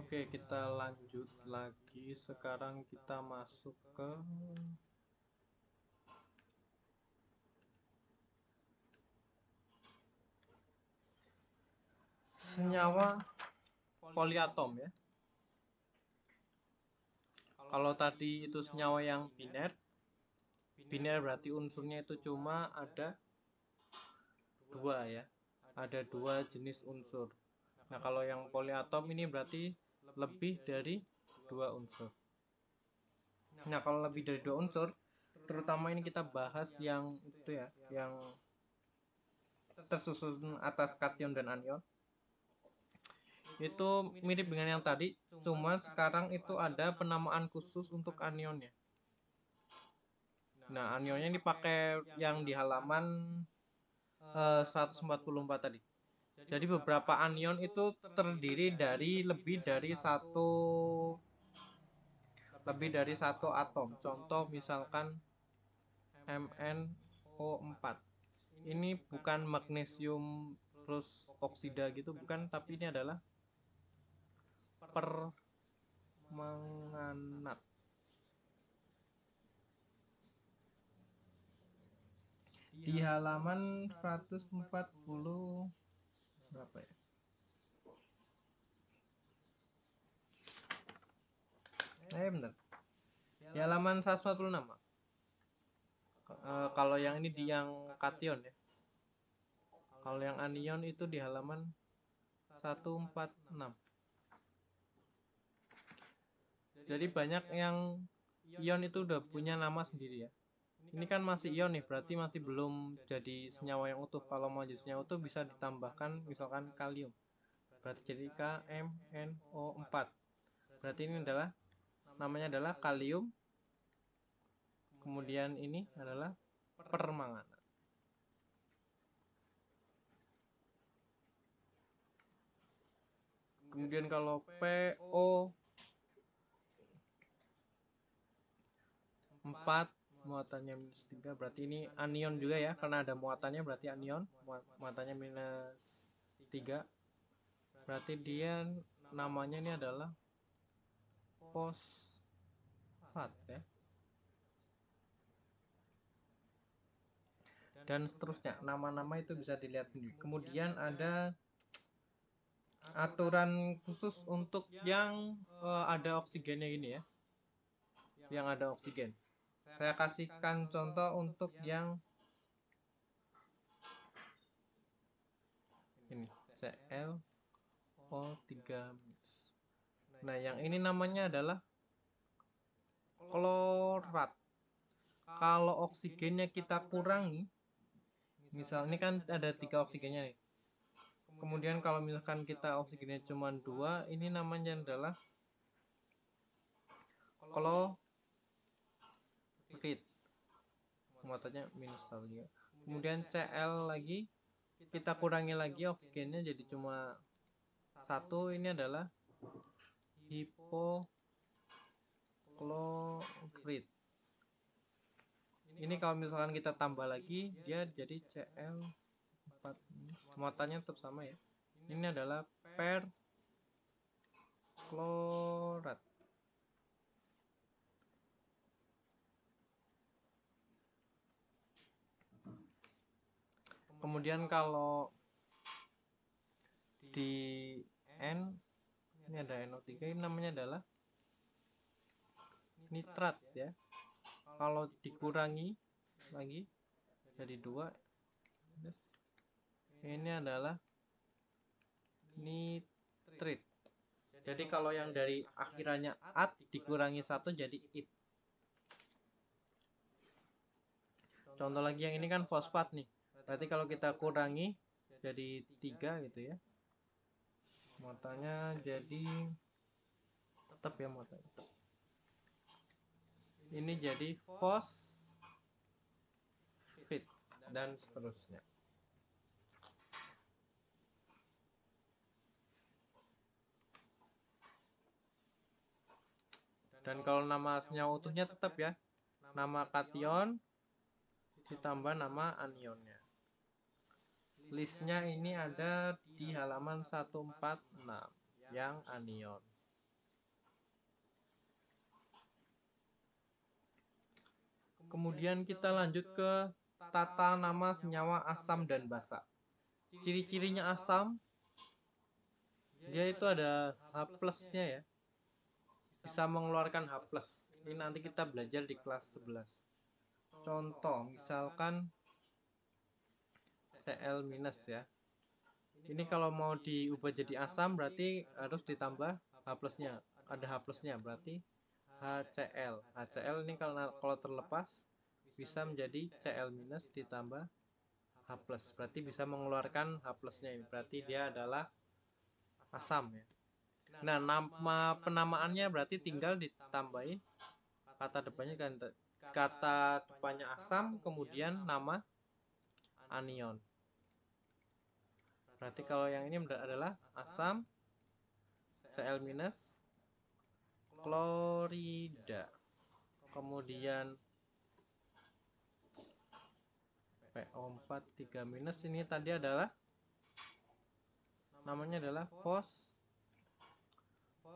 Oke, kita lanjut lagi. Sekarang kita masuk ke senyawa poliatom ya. Kalau tadi itu senyawa yang biner, biner berarti unsurnya itu cuma ada dua ya. Ada dua jenis unsur. Nah, kalau yang poliatom ini berarti lebih dari dua unsur. Nah, kalau lebih dari dua unsur, terutama ini kita bahas yang itu ya, yang tersusun atas kation dan anion. Itu mirip dengan yang tadi, cuma sekarang itu ada penamaan khusus untuk anionnya. Nah, anionnya ini pakai yang di halaman 144 tadi. Jadi beberapa anion itu terdiri dari lebih dari satu atom. Contoh misalkan MnO4. Ini bukan magnesium terus oksida gitu, bukan, tapi ini adalah permanganat. Di halaman 140 berapa ya? Bener. Di halaman 146. Kalau yang ini di yang kation ya. Kalau yang anion itu di halaman 146. Jadi banyak yang ion itu udah punya nama sendiri ya. Ini kan masih ion nih, berarti masih belum jadi senyawa yang utuh. Kalau mau jadi senyawa utuh bisa ditambahkan misalkan kalium. Berarti jadi KMnO4. Berarti ini adalah namanya adalah kalium. Kemudian ini adalah permanganat. Kemudian kalau PO4 muatannya -3, berarti ini anion juga ya, karena ada muatannya berarti anion, muatannya -3. Berarti dia namanya ini adalah fosfat ya. Dan seterusnya, nama-nama itu bisa dilihat sendiri. Kemudian ada aturan khusus untuk yang ada oksigennya ini ya, yang ada oksigen. Saya kasihkan contoh untuk yang ini, ClO3. Nah, yang ini namanya adalah klorat. Kalau oksigennya kita kurangi, misal ini kan ada 3 oksigennya nih. Kemudian kalau misalkan kita oksigennya cuma 2, ini namanya adalah klorid. Muatannya -1. Kemudian Cl lagi, kita kurangi lagi oksigennya jadi cuma 1, ini adalah hipoklorid. Ini kalau misalkan kita tambah lagi, dia jadi Cl4. Muatannya tetap sama ya. Ini adalah perklorat. Kemudian kalau di N, ini ada NO3, ini namanya adalah nitrat ya. Kalau dikurangi lagi jadi 2, ini adalah nitrit. Jadi kalau yang dari akhirannya at dikurangi 1 jadi it. Contoh lagi yang ini kan fosfat nih. Berarti kalau kita kurangi jadi 3 gitu ya. Muatannya jadi tetap ya muatannya. Ini jadi fosfit dan seterusnya. Dan kalau nama senyawa utuhnya tetap ya. Nama kation ditambah nama anionnya. Listnya ini ada di halaman 146 yang anion. Kemudian kita lanjut ke tata nama senyawa asam dan basa. Ciri-cirinya asam, dia itu ada H plusnya ya, bisa mengeluarkan H plus. Ini nanti kita belajar di kelas 11. Contoh, misalkan Cl minus ya. Ini kalau mau diubah jadi asam berarti harus ditambah H plusnya. Ada H plusnya berarti HCl. HCl ini kalau terlepas bisa menjadi Cl minus ditambah H plus. Berarti bisa mengeluarkan H plusnya ini. Berarti dia adalah asam ya. Nah, nama penamaannya berarti tinggal ditambahin kata depannya asam, kemudian nama anion. Berarti kalau yang ini adalah asam Cl minus klorida. Kemudian PO4 3 minus ini tadi adalah namanya adalah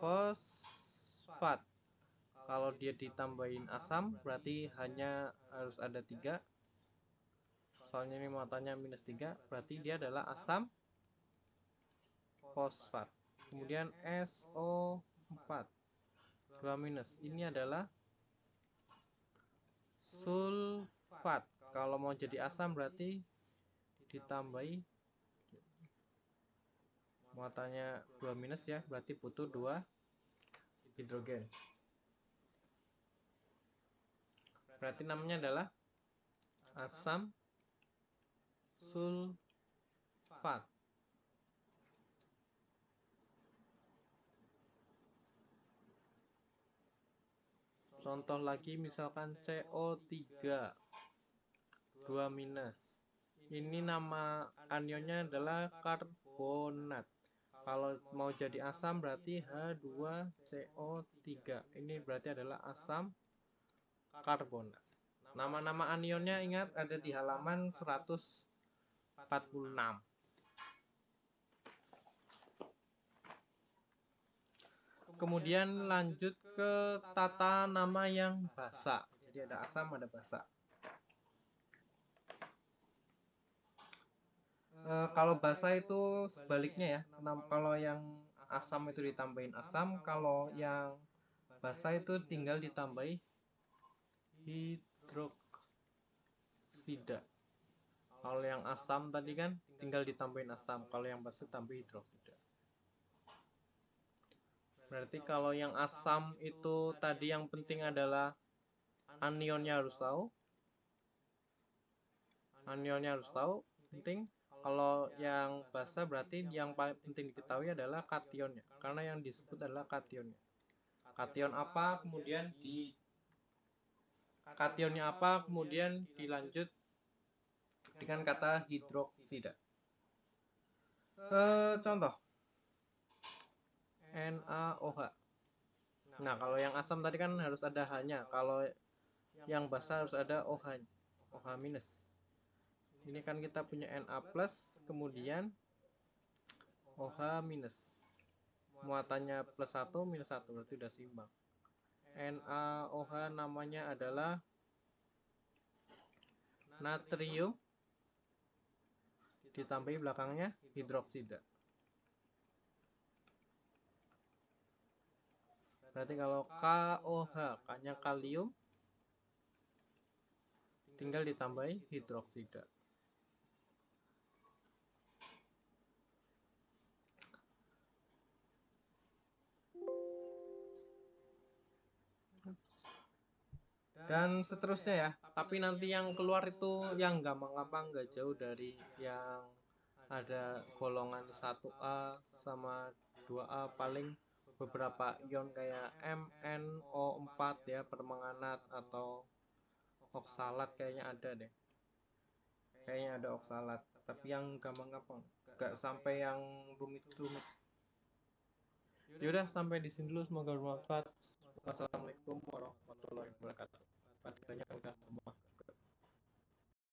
fosfat. Kalau dia ditambahin asam berarti hanya harus ada 3. Soalnya ini muatannya minus 3, berarti dia adalah asam fosfat. Kemudian SO4 2 minus. Ini adalah sulfat. Kalau mau jadi asam berarti ditambahi muatannya 2 minus ya, berarti butuh 2 hidrogen. Berarti namanya adalah asam sulfat. Contoh lagi misalkan CO3 2 minus. Ini nama anionnya adalah karbonat. Kalau mau jadi asam berarti H2CO3. Ini berarti adalah asam karbonat. Nama-nama anionnya ingat ada di halaman 146. Kemudian lanjut ke tata nama yang basa. Jadi ada asam, ada basa. Kalau basa itu sebaliknya ya. Kalau yang asam itu ditambahin asam, kalau yang basa itu tinggal ditambahi hidroksida. Kalau yang asam tadi kan tinggal ditambahin asam, kalau yang basa tambah hidroksida. Berarti kalau yang asam itu tadi yang penting adalah anionnya harus tahu. Anionnya harus tahu, penting. Kalau yang basa berarti yang paling penting diketahui adalah kationnya, karena yang disebut adalah kationnya. Kation apa, kemudian kationnya apa, kemudian dilanjut dengan kata hidroksida. Contoh NaOH. Nah, kalau yang asam tadi kan harus ada H-nya. Kalau yang basa harus ada OH, OH minus. Ini kan kita punya Na plus, kemudian OH minus. Muatannya plus 1 minus 1, berarti udah seimbang. NaOH namanya adalah natrium, ditambahi belakangnya hidroksida. Berarti kalau KOH, K-nya kalium, tinggal ditambahi hidroksida. Dan seterusnya ya. Tapi nanti yang keluar itu yang gampang-gampang, nggak jauh dari yang ada golongan 1A sama 2A, paling beberapa ion kayak MnO4 ya, permanganat atau oksalat kayaknya ada deh. Kayaknya ada oksalat, tapi yang gampang-gampang, nggak sampai yang rumit-rumit. Yaudah, sampai di sini dulu, semoga bermanfaat. Wassalamualaikum warahmatullahi wabarakatuh. Padanya udah semua.